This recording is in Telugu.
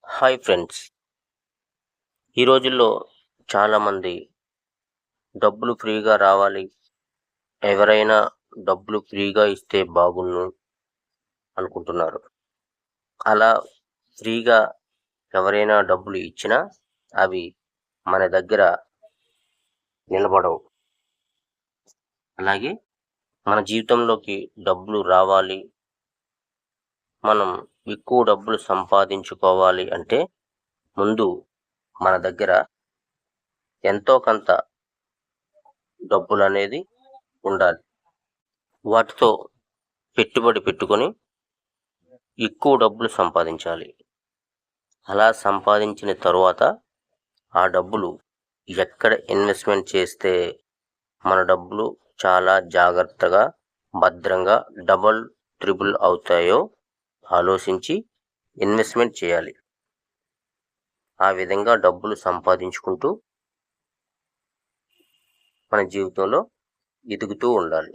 Hi friends. ఈ రోజుల్లో చాలామంది డబ్బులు ఫ్రీగా రావాలి, ఎవరైనా డబ్బులు ఫ్రీగా ఇస్తే బాగున్ను అనుకుంటున్నారు. అలా ఫ్రీగా ఎవరైనా డబ్బులు ఇచ్చినా అవి మన దగ్గర నిలబడవు. అలాగే మన జీవితంలోకి డబ్బులు రావాలి, మనం ఎక్కువ డబ్బులు సంపాదించుకోవాలి అంటే ముందు మన దగ్గర ఎంతో కొంత డబ్బులనేది ఉండాలి. వాటితో పెట్టుబడి పెట్టుకొని ఎక్కువ డబ్బులు సంపాదించాలి. అలా సంపాదించిన తరువాత ఆ డబ్బులు ఎక్కడ ఇన్వెస్ట్మెంట్ చేస్తే మన డబ్బులు చాలా జాగ్రత్తగా, భద్రంగా డబుల్, ట్రిపుల్ అవుతాయో ఆలోచించి ఇన్వెస్ట్మెంట్ చేయాలి. ఆ విధంగా డబ్బులు సంపాదించుకుంటూ మన జీవితంలో ఎదుగుతూ ఉండాలి.